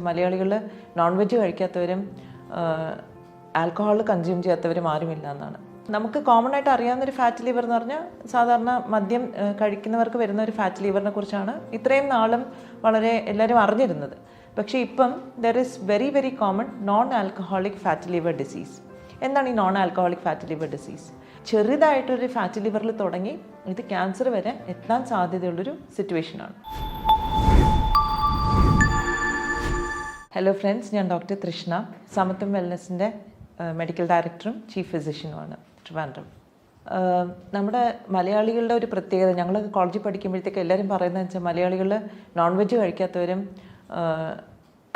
മലയാളികൾ non veg കഴിക്കാത്തവരും alcohol consume ചെയ്യാത്തവരും ആരുമില്ല എന്നാണ്. നമുക്ക് കോമൺ ആയിട്ട് അറിയാവുന്നൊരു ഫാറ്റ് ലിവർ എന്ന് പറഞ്ഞാൽ സാധാരണ മദ്യം കഴിക്കുന്നവർക്ക് വരുന്ന ഒരു ഫാറ്റ് ലിവറിനെ കുറിച്ചാണ് ഇത്രയും നാളും വളരെ എല്ലാവരും അറിഞ്ഞിരുന്നത്. പക്ഷേ ഇപ്പം there is very very common non alcoholic fat liver disease. എന്താണ് ഈ non alcoholic fat liver disease? ചെറുതായിട്ടൊരു ഫാറ്റ് ലിവറിൽ തുടങ്ങി ഇത് ക്യാൻസർ വരെ എത്താൻ സാധ്യതയുള്ളൊരു സിറ്റുവേഷനാണ്. ഹലോ ഫ്രണ്ട്സ്, ഞാൻ ഡോക്ടർ തൃഷ്ണ, സമത്വം വെൽനസിൻ്റെ മെഡിക്കൽ ഡയറക്ടറും ചീഫ് ഫിസിഷ്യനുമാണ് ട്രിവാൻഡ്രം. നമ്മുടെ മലയാളികളുടെ ഒരു പ്രത്യേകത, ഞങ്ങൾ കോളേജിൽ പഠിക്കുമ്പോഴത്തേക്ക് എല്ലാവരും പറയുന്നത് വെച്ചാൽ മലയാളികൾ നോൺ വെജ് കഴിക്കാത്തവരും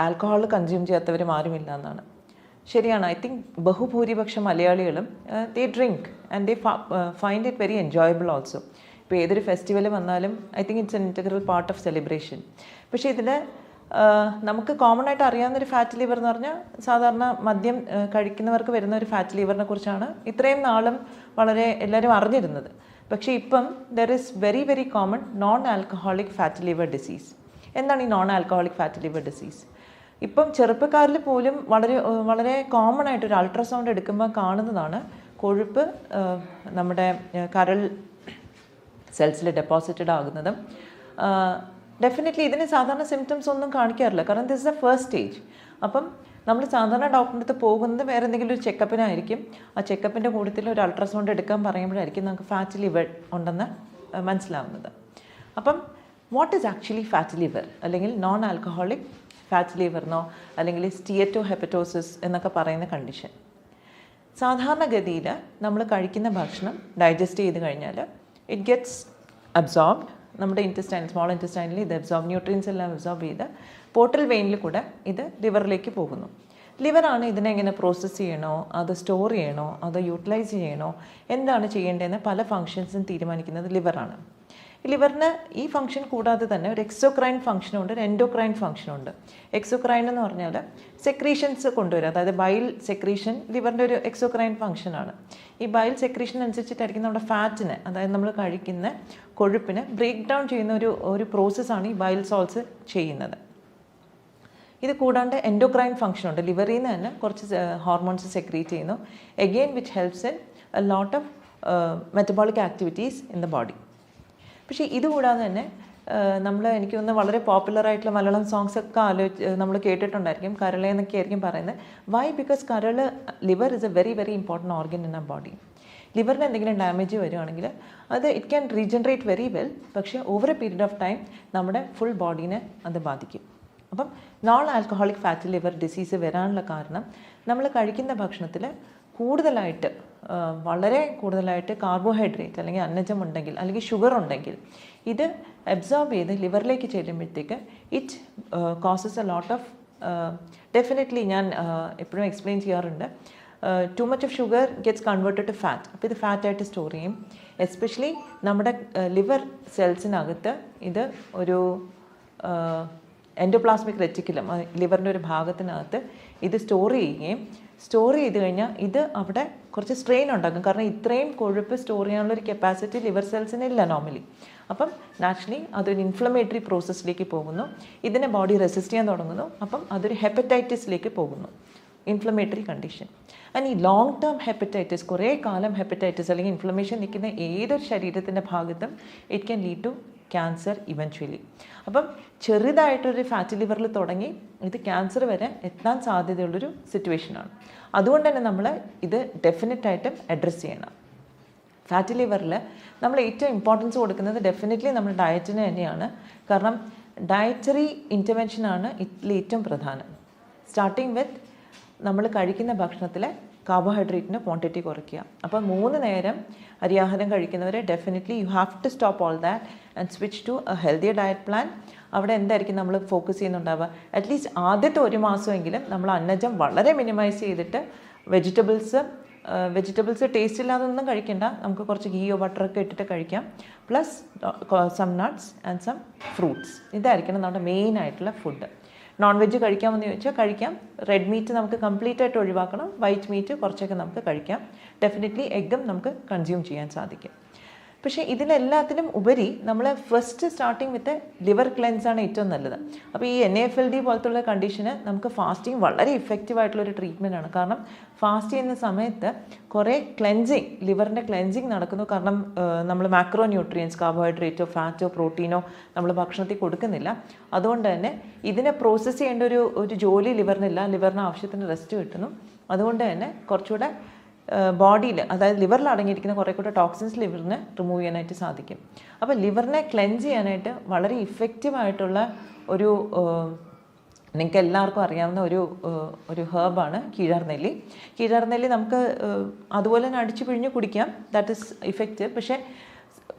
ആൽക്കഹോൾ കൺസ്യൂം ചെയ്യാത്തവരും ആരുമില്ല എന്നാണ്. ശരിയാണ്. ഐ തിങ്ക് ബഹുഭൂരിപക്ഷം മലയാളികളും they drink and they find it very enjoyable also. ഇപ്പോൾ ഏതൊരു ഫെസ്റ്റിവൽ വന്നാലും I think it's an integral part of celebration. പക്ഷേ ഇതിൽ നമുക്ക് കോമൺ ആയിട്ട് അറിയാവുന്നൊരു ഫാറ്റ് ലിവർ എന്ന് പറഞ്ഞാൽ സാധാരണ മദ്യം കഴിക്കുന്നവർക്ക് വരുന്ന ഒരു ഫാറ്റ് ലിവറിനെ കുറിച്ചാണ് ഇത്രയും നാളും വളരെ എല്ലാവരും അറിഞ്ഞിരുന്നത്. പക്ഷേ ഇപ്പം there is very very common non alcoholic fat liver disease. എന്താണ് ഈ non alcoholic fat liver disease? ഇപ്പം ചെറുപ്പക്കാരിൽ പോലും വളരെ വളരെ കോമൺ ആയിട്ടൊരു അൾട്രാസൗണ്ട് എടുക്കുമ്പോൾ കാണുന്നതാണ് കൊഴുപ്പ് നമ്മുടെ കരൾ സെൽസിൽ ഡെപ്പോസിറ്റഡ് ആകുന്നതും. ഡെഫിനറ്റ്ലി ഇതിന് സാധാരണ സിംറ്റംസ് ഒന്നും കാണിക്കാറില്ല, കാരണം this is the first stage. അപ്പം നമ്മൾ സാധാരണ ഡോക്ടറിൻ്റെ അടുത്ത് പോകുന്നത് വേറെ എന്തെങ്കിലും ഒരു ചെക്കപ്പിനായിരിക്കും. ആ ചെക്കപ്പിൻ്റെ കൂട്ടത്തിൽ ഒരു അൾട്രാസൗണ്ട് എടുക്കാൻ പറയുമ്പോഴായിരിക്കും നമുക്ക് ഫാറ്റ് ലിവർ ഉണ്ടെന്ന് മനസ്സിലാവുന്നത്. അപ്പം what is actually fat liver, അല്ലെങ്കിൽ നോൺ ആൽക്കഹോളിക് ഫാറ്റ് ലിവറിനോ അല്ലെങ്കിൽ സ്റ്റിയറ്റോ ഹെപ്പറ്റോസിസ് എന്നൊക്കെ പറയുന്ന കണ്ടീഷൻ. സാധാരണഗതിയിൽ നമ്മൾ കഴിക്കുന്ന ഭക്ഷണം ഡൈജസ്റ്റ് ചെയ്ത് കഴിഞ്ഞാൽ ഇറ്റ് ഗെറ്റ്സ് അബ്സോർബ്ഡ്. നമ്മുടെ സ്മോൾ ഇൻറ്റസ്റ്റൈനിൽ ഇത് ന്യൂട്രിയൻസ് എല്ലാം അബ്സോർബ് ചെയ്ത് പോർട്ടൽ വെയിനിൽ കൂടെ ഇത് ലിവറിലേക്ക് പോകുന്നു. ലിവറാണ് ഇതിനെ എങ്ങനെ പ്രോസസ്സ് ചെയ്യണോ, അത് സ്റ്റോർ ചെയ്യണോ, അത് യൂട്ടിലൈസ് ചെയ്യണോ, എന്താണ് ചെയ്യേണ്ടതെന്ന് പല ഫങ്ഷൻസും തീരുമാനിക്കുന്നത് ലിവറാണ്. ലിവറിന് ഈ ഫംഗ്ഷൻ കൂടാതെ തന്നെ ഒരു എക്സോക്രൈൻ ഫംഗ്ഷനുണ്ട്, ഒരു എൻഡോക്രൈൻ ഫംഗ്ഷനുണ്ട്. എക്സോക്രൈൻ എന്ന് പറഞ്ഞാൽ സെക്രീഷൻസ് കൊണ്ടുവരും, അതായത് ബൈൽ സെക്രീഷൻ ലിവറിൻ്റെ ഒരു എക്സോക്രൈൻ ഫംഗ്ഷനാണ്. ഈ ബൈൽ സെക്രീഷൻ അനുസരിച്ചിട്ടായിരിക്കും നമ്മുടെ ഫാറ്റിന്, അതായത് നമ്മൾ കഴിക്കുന്ന കൊഴുപ്പിന് ബ്രേക്ക് ഡൗൺ ചെയ്യുന്ന ഒരു പ്രോസസ്സാണ് ഈ ബൈൽ സോൾട്സ് ചെയ്യുന്നത്. ഇത് കൂടാണ്ട് എൻഡോക്രൈൻ ഫംഗ്ഷനുണ്ട്. ലിവറിൽ നിന്ന് തന്നെ കുറച്ച് ഹോർമോൺസ് സെക്രീറ്റ് ചെയ്യുന്നു, again which helps in A lot of metabolic activities in the body. പക്ഷേ ഇതുകൂടാതെ തന്നെ എനിക്ക് തോന്നുന്നു വളരെ പോപ്പുലറായിട്ടുള്ള മലയാളം സോങ്സ് ഒക്കെ നമ്മൾ കേട്ടിട്ടുണ്ടായിരിക്കും. കരളെ എന്നൊക്കെ ആയിരിക്കും പറയുന്നത്. Why? Because liver is a very very important organ in a body. ലിവറിന് എന്തെങ്കിലും ഡാമേജ് വരുവാണെങ്കിൽ അത് it can regenerate very well, പക്ഷേ over a period of time നമ്മുടെ ഫുൾ ബോഡീനെ അത് ബാധിക്കും. അപ്പം non alcoholic fat liver disease വരാനുള്ള കാരണം നമ്മൾ കഴിക്കുന്ന ഭക്ഷണത്തിൽ വളരെ കൂടുതലായിട്ട് കാർബോഹൈഡ്രേറ്റ് അല്ലെങ്കിൽ അന്നജം ഉണ്ടെങ്കിൽ അല്ലെങ്കിൽ ഷുഗർ ഉണ്ടെങ്കിൽ ഇത് അബ്സോർബ് ചെയ്ത് ലിവറിലേക്ക് ചെല്ലുമ്പോഴത്തേക്ക് it causes a lot of definitely ഞാൻ എപ്പോഴും എക്സ്പ്ലെയിൻ ചെയ്യാറുണ്ട്, too much of sugar gets converted to fat. അപ്പോൾ ഇത് ഫാറ്റായിട്ട് സ്റ്റോർ ചെയ്യും. എസ്പെഷ്യലി നമ്മുടെ ലിവർ സെൽസിനകത്ത് ഇത് ഒരു എൻഡോപ്ലാസ്മിക് റെറ്റിക്കുലം, ലിവറിൻ്റെ ഒരു ഭാഗത്തിനകത്ത് ഇത് സ്റ്റോർ ചെയ്ത് കഴിഞ്ഞാൽ ഇത് അവിടെ കുറച്ച് സ്ട്രെയിൻ ഉണ്ടാക്കും. കാരണം ഇത്രയും കൊഴുപ്പ് സ്റ്റോർ ചെയ്യാനുള്ളൊരു കപ്പാസിറ്റി ലിവർ സെൽസിന് ഇല്ല നോർമലി. അപ്പം നാച്ചുറലി അതൊരു ഇൻഫ്ലമേറ്ററി പ്രോസസ്സിലേക്ക് പോകുന്നു, ഇതിനെ ബോഡി റെസിസ്റ്റ് ചെയ്യാൻ തുടങ്ങുന്നു. അപ്പം അതൊരു ഹെപ്പറ്റൈറ്റിസിലേക്ക് പോകുന്നു, ഇൻഫ്ലമേറ്ററി കണ്ടീഷൻ. ആൻഡ് ഈ ലോങ് ടേം ഹെപ്പറ്റൈറ്റിസ്, കുറേ കാലം ഹെപ്പറ്റൈറ്റിസ് അല്ലെങ്കിൽ ഇൻഫ്ലമേഷൻ നിൽക്കുന്ന ഏതൊരു ശരീരത്തിൻ്റെ ഭാഗത്തും it can lead to cancer eventually. അപ്പം ചെറുതായിട്ടൊരു ഫാറ്റ് ലിവറിൽ തുടങ്ങി ഇത് ക്യാൻസർ വരെ എത്താൻ സാധ്യതയുള്ളൊരു സിറ്റുവേഷനാണ്. അതുകൊണ്ട് തന്നെ നമ്മൾ ഇത് ഡെഫിനറ്റായിട്ടും അഡ്രസ്സ് ചെയ്യണം. ഫാറ്റ് ലിവറിൽ നമ്മൾ ഏറ്റവും ഇമ്പോർട്ടൻസ് കൊടുക്കുന്നത് ഡെഫിനറ്റ്ലി നമ്മുടെ ഡയറ്റിന് തന്നെയാണ്. കാരണം ഡയറ്ററി ഇൻ്റർവെൻഷനാണ് ഇതിൽ ഏറ്റവും പ്രധാനം. സ്റ്റാർട്ടിങ് വിത്ത് നമ്മൾ കഴിക്കുന്ന ഭക്ഷണത്തിലെ കാർബോഹൈഡ്രേറ്റിൻ്റെ ക്വാണ്ടിറ്റി കുറയ്ക്കുക. അപ്പോൾ 3 നേരം അരിയാഹാരം കഴിക്കുന്നവരെ definitely you have to stop all that and switch to a healthy diet plan. അവിടെ എന്തായിരിക്കും നമ്മൾ ഫോക്കസ് ചെയ്യുന്നുണ്ടാവുക? അറ്റ്ലീസ്റ്റ് ആദ്യത്തെ 1 മാസമെങ്കിലും നമ്മൾ അന്നജം വളരെ മിനിമൈസ് ചെയ്തിട്ട് വെജിറ്റബിൾസ് ടേസ്റ്റ് ഇല്ലാതൊന്നും കഴിക്കേണ്ട, നമുക്ക് കുറച്ച് ഗീയോ ബട്ടറൊക്കെ ഇട്ടിട്ട് കഴിക്കാം. Plus some nuts and some fruits. ഇതായിരിക്കണം നമ്മുടെ മെയിൻ ആയിട്ടുള്ള ഫുഡ്. നോൺ വെജ് കഴിക്കാമെന്ന് ചോദിച്ചാൽ കഴിക്കാം. റെഡ് മീറ്റ് നമുക്ക് കംപ്ലീറ്റ് ആയിട്ട് ഒഴിവാക്കണം. വൈറ്റ് മീറ്റ് കുറച്ചൊക്കെ നമുക്ക് കഴിക്കാം. ഡെഫിനറ്റ്ലി എഗ്ഗും നമുക്ക് കൺസ്യൂം ചെയ്യാൻ സാധിക്കും. പക്ഷേ ഇതിനെല്ലാത്തിനും ഉപരി നമ്മൾ ഫസ്റ്റ് സ്റ്റാർട്ടിങ് വിത്ത് ലിവർ ക്ലെൻസാണ് ഏറ്റവും നല്ലത്. അപ്പോൾ ഈ NAFLD പോലത്തുള്ള കണ്ടീഷന് നമുക്ക് ഫാസ്റ്റിംഗ് വളരെ ഇഫക്റ്റീവായിട്ടുള്ളൊരു ട്രീറ്റ്മെൻറ്റാണ്. കാരണം ഫാസ്റ്റ് ചെയ്യുന്ന സമയത്ത് കുറേ ക്ലെൻസിങ്, ലിവറിൻ്റെ ക്ലെൻസിങ് നടക്കുന്നു. കാരണം നമ്മൾ മാക്രോ ന്യൂട്രിയൻസ്, കാർബോഹൈഡ്രേറ്റോ ഫാറ്റോ പ്രോട്ടീനോ നമ്മൾ ഭക്ഷണത്തിൽ കൊടുക്കുന്നില്ല. അതുകൊണ്ട് തന്നെ ഇതിനെ പ്രോസസ്സ് ചെയ്യേണ്ട ഒരു ജോലി ലിവറിനില്ല. ലിവറിന് ആവശ്യത്തിന് റെസ്റ്റ് കിട്ടുന്നു. അതുകൊണ്ട് തന്നെ കുറച്ചുകൂടെ ബോഡിയിൽ, അതായത് ലിവറിൽ അടങ്ങിയിരിക്കുന്ന കുറേ കൂടെ ടോക്സിൻസ് ലിവറിന് റിമൂവ് ചെയ്യാനായിട്ട് സാധിക്കും. അപ്പോൾ ലിവറിനെ ക്ലെൻസ് ചെയ്യാനായിട്ട് വളരെ ഇഫക്റ്റീവായിട്ടുള്ള ഒരു നിങ്ങൾക്ക് എല്ലാവർക്കും അറിയാവുന്ന ഒരു ഹേർബാണ് കീഴാർനെല്ലി. കീഴാർനെല്ലി നമുക്ക് അതുപോലെ തന്നെ അടിച്ചു പിഴിഞ്ഞ് കുടിക്കാം, ദാറ്റ് ഈസ് ഇഫക്റ്റീവ്. പക്ഷേ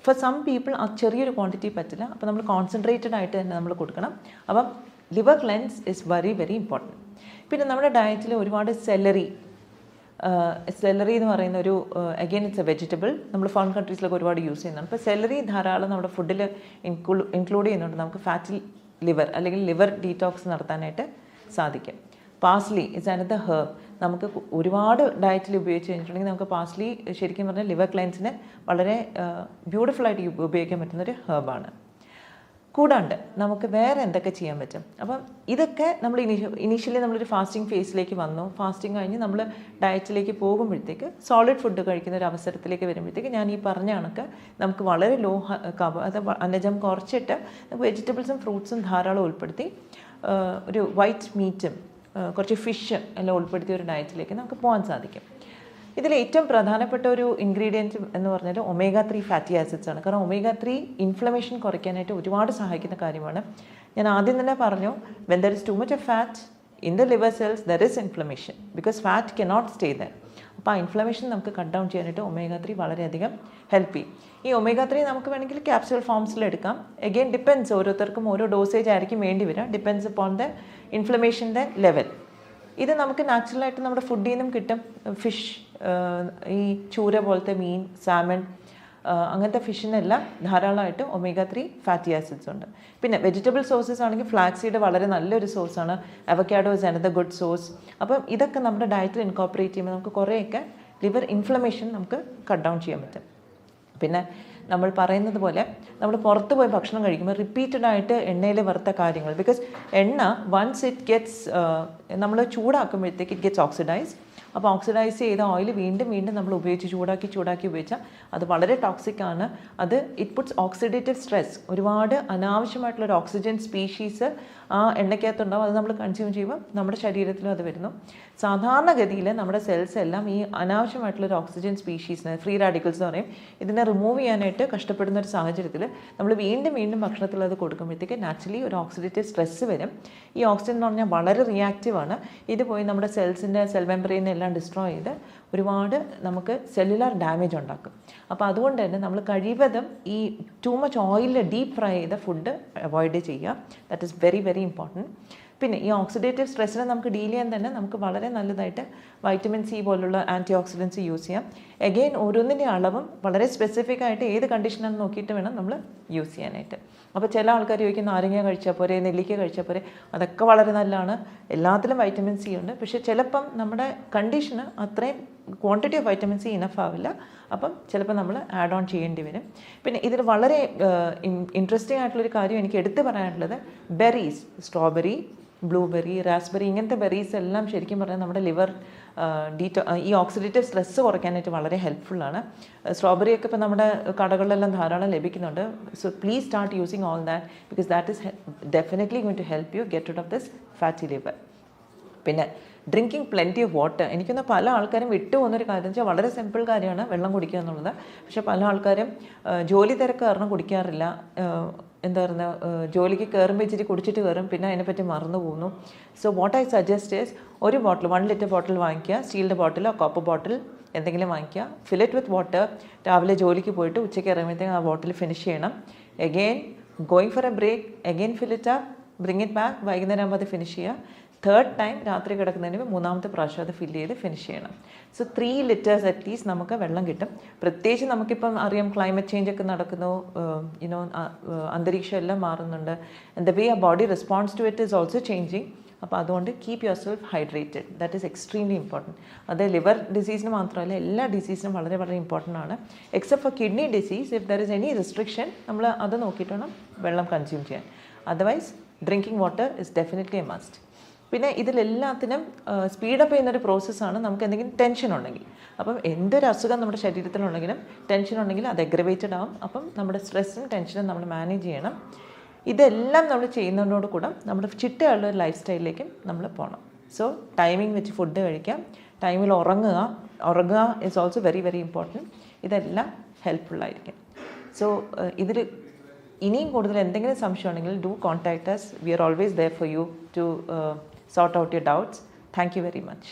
ഫോർ സം പീപ്പിൾ ആ ചെറിയൊരു ക്വാണ്ടിറ്റി പറ്റില്ല. അപ്പോൾ നമ്മൾ കോൺസെൻട്രേറ്റഡ് ആയിട്ട് തന്നെ നമ്മൾ കൊടുക്കണം. അപ്പം liver cleanse is very very important. പിന്നെ നമ്മുടെ ഡയറ്റിൽ ഒരുപാട് സെലറി എന്ന് പറയുന്ന ഒരു അഗെയിൻ ഇറ്റ്സ് എ വെജിറ്റബിൾ. നമ്മൾ ഫോറിൻ കൺട്രീസിലൊക്കെ ഒരുപാട് യൂസ് ചെയ്യുന്നതാണ്. ഇപ്പോൾ സെലറി ധാരാളം നമ്മുടെ ഫുഡിൽ ഇൻക്ലൂഡ് ചെയ്യുന്നുണ്ട്. നമുക്ക് ഫാറ്റി ലിവർ അല്ലെങ്കിൽ ലിവർ ഡീറ്റോക്സ് നടത്താനായിട്ട് സാധിക്കും. Parsley is another herb. നമുക്ക് ഒരുപാട് ഡയറ്റിൽ ഉപയോഗിച്ച് കഴിഞ്ഞിട്ടുണ്ടെങ്കിൽ നമുക്ക് പാസ്ലി ശരിക്കും പറഞ്ഞാൽ ലിവർ ക്ലെൻസിന് വളരെ ബ്യൂട്ടിഫുള്ളായിട്ട് ഉപയോഗിക്കാൻ പറ്റുന്നൊരു ഹേർബാണ്. കൂടാണ്ട് നമുക്ക് വേറെ എന്തൊക്കെ ചെയ്യാൻ പറ്റും? അപ്പം ഇതൊക്കെ നമ്മൾ ഇനീഷ്യലി നമ്മളൊരു ഫാസ്റ്റിംഗ് ഫേസിലേക്ക് വന്നു. ഫാസ്റ്റിംഗ് കഴിഞ്ഞ് നമ്മൾ ഡയറ്റിലേക്ക് പോകുമ്പോഴത്തേക്ക് സോളിഡ് ഫുഡ് കഴിക്കുന്ന ഒരു അവസരത്തിലേക്ക് വരുമ്പോഴത്തേക്ക് ഞാൻ ഈ പറഞ്ഞ കണക്ക് നമുക്ക് വളരെ ലോ അന്നജം കുറച്ചിട്ട് നമുക്ക് വെജിറ്റബിൾസും ഫ്രൂട്ട്സും ധാരാളം ഉൾപ്പെടുത്തി ഒരു വൈറ്റ് മീറ്റും കുറച്ച് ഫിഷ് എല്ലാം ഉൾപ്പെടുത്തിയ ഒരു ഡയറ്റിലേക്ക് നമുക്ക് പോകാൻ സാധിക്കും. ഇതിൽ ഏറ്റവും പ്രധാനപ്പെട്ട ഒരു ഇൻഗ്രീഡിയൻറ്റ് എന്ന് പറഞ്ഞാൽ omega-3 ഫാറ്റി ആസിഡ്സ് ആണ്. കാരണം omega-3 ഇൻഫ്ലമേഷൻ കുറയ്ക്കാനായിട്ട് ഒരുപാട് സഹായിക്കുന്ന കാര്യമാണ്. ഞാൻ ആദ്യം തന്നെ പറഞ്ഞു, when there is too much of fat in the liver cells there is inflammation because fat cannot stay there. അപ്പോൾ ആ ഇൻഫ്ലമേഷൻ നമുക്ക് കട്ട് ഡൗൺ ചെയ്യാനായിട്ട് omega-3 വളരെയധികം ഹെൽപ്പ് ചെയ്യും. ഈ omega-3 നമുക്ക് വേണമെങ്കിൽ ക്യാപ്സ്യൂൾ ഫോംസിൽ എടുക്കാം. എഗെയിൻ ഡിപ്പെൻസ്, ഓരോരുത്തർക്കും ഓരോ ഡോസേജ് ആയിരിക്കും വേണ്ടി വരിക. ഡിപ്പെൻസ് upon the ഇൻഫ്ലമേഷൻ്റെ ലെവൽ. ഇത് നമുക്ക് നാച്ചുറലായിട്ട് നമ്മുടെ ഫുഡിൽ നിന്നും കിട്ടും. ഫിഷ്, ഈ ചൂര പോലത്തെ മീൻ, സാമൺ, അങ്ങനത്തെ ഫിഷിനെല്ലാം ധാരാളമായിട്ട് omega-3 ഫാറ്റി ആസിഡ്സ് ഉണ്ട്. പിന്നെ വെജിറ്റബിൾ സോഴ്സസ് ആണെങ്കിൽ ഫ്ലാക്സ് സീഡ് വളരെ നല്ലൊരു സോഴ്സാണ്. Avocado is another good source. അപ്പം ഇതൊക്കെ നമ്മുടെ ഡയറ്റിൽ ഇൻകോപ്പറേറ്റ് ചെയ്യുമ്പോൾ നമുക്ക് കുറേയൊക്കെ ലിവർ ഇൻഫ്ലമേഷൻ നമുക്ക് കട്ട് ഡൗൺ ചെയ്യാൻ പറ്റും. പിന്നെ നമ്മൾ പറയുന്നത് പോലെ നമ്മൾ പുറത്ത് പോയി ഭക്ഷണം കഴിക്കുമ്പോൾ റിപ്പീറ്റഡ് ആയിട്ട് എണ്ണയിൽ വറുത്ത കാര്യങ്ങൾ, ബിക്കോസ് എണ്ണ വൺസ് ഇറ്റ് ഗെറ്റ്സ് നമ്മൾ ചൂടാക്കുമ്പോഴത്തേക്ക് ഇറ്റ് ഗെറ്റ്സ് ഓക്സിഡൈസ്. അപ്പോൾ ഓക്സിഡൈസ് ചെയ്ത ഓയിൽ വീണ്ടും നമ്മൾ ഉപയോഗിച്ച് ചൂടാക്കി ഉപയോഗിച്ചാൽ അത് വളരെ ടോക്സിക് ആണ്. അത് ഇറ്റ് പുട്ട്സ് ഓക്സിഡേറ്റീവ് സ്ട്രെസ്. ഒരുപാട് അനാവശ്യമായിട്ടുള്ളൊരു ഓക്സിജൻ സ്പീഷീസ് ആ എണ്ണയ്ക്കകത്തുണ്ടാവും. അത് നമ്മൾ കൺസ്യൂം ചെയ്യുമ്പോൾ നമ്മുടെ ശരീരത്തിലും അത് വരുന്നു. സാധാരണഗതിയിൽ നമ്മുടെ സെൽസ് എല്ലാം ഈ അനാവശ്യമായിട്ടുള്ളൊരു ഓക്സിജൻ സ്പീഷീസിനെ, ഫ്രീ റാഡിക്കൽസ് എന്ന് പറയും, ഇതിനെ റിമൂവ് ചെയ്യാനായിട്ട് കഷ്ടപ്പെടുന്ന ഒരു സാഹചര്യത്തിൽ നമ്മൾ വീണ്ടും ഭക്ഷണത്തിൽ അത് കൊടുക്കുമ്പോഴത്തേക്ക് നാച്ചുറലി ഒരു ഓക്സിഡേറ്റീവ് സ്ട്രെസ് വരും. ഈ ഓക്സിജൻ എന്ന് പറഞ്ഞാൽ വളരെ റിയാക്റ്റീവാണ്. ഇത് പോയി നമ്മുടെ സെൽസിൻ്റെ സെൽ മെമ്പറൈനെ എല്ലാം ഡിസ്ട്രോയ് ചെയ്ത് ഒരുപാട് നമുക്ക് സെല്ലുലാർ ഡാമേജ് ഉണ്ടാക്കും. അപ്പോൾ അതുകൊണ്ട് തന്നെ നമ്മൾ കഴിവതും ഈ ടൂ മച്ച് ഓയിലിൽ ഡീപ്പ് ഫ്രൈ ചെയ്ത ഫുഡ് അവോയ്ഡ് ചെയ്യുക. That is very very important. പിന്നെ ഈ ഓക്സിഡേറ്റീവ് സ്ട്രെസ്സിനെ നമുക്ക് ഡീൽ ചെയ്യാൻ തന്നെ നമുക്ക് വളരെ നല്ലതായിട്ട് വൈറ്റമിൻ സി പോലുള്ള ആൻറ്റി ഓക്സിഡൻസ് യൂസ് ചെയ്യാം. എഗെയിൻ ഓരോന്നിൻ്റെ അളവും വളരെ സ്പെസിഫിക് ആയിട്ട് ഏത് കണ്ടീഷനാണെന്ന് നോക്കിയിട്ട് വേണം നമ്മൾ യൂസ് ചെയ്യാനായിട്ട്. അപ്പോൾ ചില ആൾക്കാർ ചോദിക്കും നാരങ്ങ കഴിച്ചാൽ പോരെ, നെല്ലിക്ക കഴിച്ചാൽ പോരെ. അതൊക്കെ വളരെ നല്ലതാണ്, എല്ലാത്തിലും വൈറ്റമിൻ സി ഉണ്ട്. പക്ഷേ ചിലപ്പം നമ്മുടെ കണ്ടീഷന് അത്രയും quantity of vitamin C enough ആവില്ല. അപ്പം ചിലപ്പോൾ നമ്മൾ ആഡ് ഓൺ ചെയ്യേണ്ടി വരും. പിന്നെ ഇതിൽ വളരെ ഇൻട്രസ്റ്റിംഗ് ആയിട്ടുള്ളൊരു കാര്യം എനിക്ക് എടുത്തു പറയാനുള്ളത്, ബെറീസ്, സ്ട്രോബെറി, ബ്ലൂബെറി, റാസ്ബെറി, ഇങ്ങനത്തെ ബെറീസ് എല്ലാം ശരിക്കും പറഞ്ഞാൽ നമ്മുടെ ലിവർ ഈ ഓക്സിഡേറ്റീവ് സ്ട്രെസ്സ് കുറയ്ക്കാനായിട്ട് വളരെ ഹെൽപ്ഫുള്ളാണ്. സ്ട്രോബെറി ഒക്കെ ഇപ്പോൾ നമ്മുടെ കടകളിലെല്ലാം ധാരാളം ലഭിക്കുന്നുണ്ട്. So please start using all that because that is definitely going to help you get out of this fatty liver. പിന്നെ ഡ്രിങ്കിങ് പ്ലെൻറ്റി ഓഫ് വാട്ടർ. എനിക്കൊന്ന് പല ആൾക്കാരും വിട്ടുപോകുന്നൊരു കാര്യം എന്ന് വെച്ചാൽ വളരെ സിമ്പിൾ കാര്യമാണ് വെള്ളം കുടിക്കുക എന്നുള്ളത്. പക്ഷേ പല ആൾക്കാരും ജോലി തിരക്ക് കാരണം കുടിക്കാറില്ല. എന്താ പറയുക, ജോലിക്ക് കയറുമ്പോൾ ഇച്ചിരി കുടിച്ചിട്ട് കയറും, പിന്നെ അതിനെപ്പറ്റി മറന്നു പോകുന്നു. So what I suggest is ഒരു ബോട്ടിൽ 1 ലിറ്റർ ബോട്ടിൽ വാങ്ങിക്കുക, സ്റ്റീലിൻ്റെ ബോട്ടിലോ കോപ്പർ ബോട്ടിൽ എന്തെങ്കിലും വാങ്ങിക്കുക, ഫിൽ ഇറ്റ് വിത്ത് വാട്ടർ. രാവിലെ ജോലിക്ക് പോയിട്ട് ഉച്ചയ്ക്ക് ഇറങ്ങുമ്പോഴത്തേക്കും ആ ബോട്ടിൽ ഫിനിഷ് ചെയ്യണം. Again going for a break, again fill it up, bring it back, വൈകുന്നേരം ആകുമ്പോൾ അത് ഫിനിഷ് ചെയ്യുക. തേർഡ് ടൈം രാത്രി കിടക്കുന്നതിന് മൂന്നാമത്തെ പ്രാവശ്യം അത് ഫില്ല് ചെയ്ത് ഫിനിഷ് ചെയ്യണം. സോ 3 ലിറ്റേഴ്സ് അറ്റ്ലീസ്റ്റ് നമുക്ക് വെള്ളം കിട്ടും. പ്രത്യേകിച്ച് നമുക്കിപ്പം അറിയാം ക്ലൈമറ്റ് ചേഞ്ച് ഒക്കെ നടക്കുന്നു, അന്തരീക്ഷം എല്ലാം മാറുന്നുണ്ട്. ആൻഡ് ദ വേ ആ body response to it is also changing. അപ്പോൾ അതുകൊണ്ട് keep yourself hydrated, that is extremely important. അത് ലിവർ ഡിസീസിന് മാത്രമല്ല എല്ലാ ഡിസീസിനും വളരെ വളരെ ഇമ്പോർട്ടൻ്റ് ആണ്. Except for kidney disease, if there is any restriction നമ്മൾ അത് നോക്കിയിട്ട് വേണം വെള്ളം കൺസ്യൂം ചെയ്യാൻ. Otherwise drinking water is definitely a must. പിന്നെ ഇതിലെല്ലാത്തിനും സ്പീഡപ്പ് ചെയ്യുന്നൊരു പ്രോസസ്സാണ് നമുക്ക് എന്തെങ്കിലും ടെൻഷൻ ഉണ്ടെങ്കിൽ. അപ്പം എന്തൊരു അസുഖം നമ്മുടെ ശരീരത്തിലുണ്ടെങ്കിലും ടെൻഷൻ ഉണ്ടെങ്കിൽ അത് എഗ്രവേറ്റഡ് ആവും. അപ്പം നമ്മുടെ സ്ട്രെസ്സും ടെൻഷനും നമ്മൾ മാനേജ് ചെയ്യണം. ഇതെല്ലാം നമ്മൾ ചെയ്യുന്നതിനോട് കൂടെ നമ്മുടെ ചിട്ടയുള്ള ഒരു ലൈഫ് സ്റ്റൈലിലേക്കും നമ്മൾ പോകണം. സോ ടൈമിംഗ് വെച്ച് ഫുഡ് കഴിക്കാം, ടൈമിൽ ഉറങ്ങുക is also very very important. ഇതെല്ലാം ഹെൽപ്ഫുള്ളായിരിക്കും. സോ ഇതിൽ ഇനിയും കൂടുതൽ എന്തെങ്കിലും സംശയം ഉണ്ടെങ്കിൽ do contact us. We are always there for you to sort out your doubts. Thank you very much.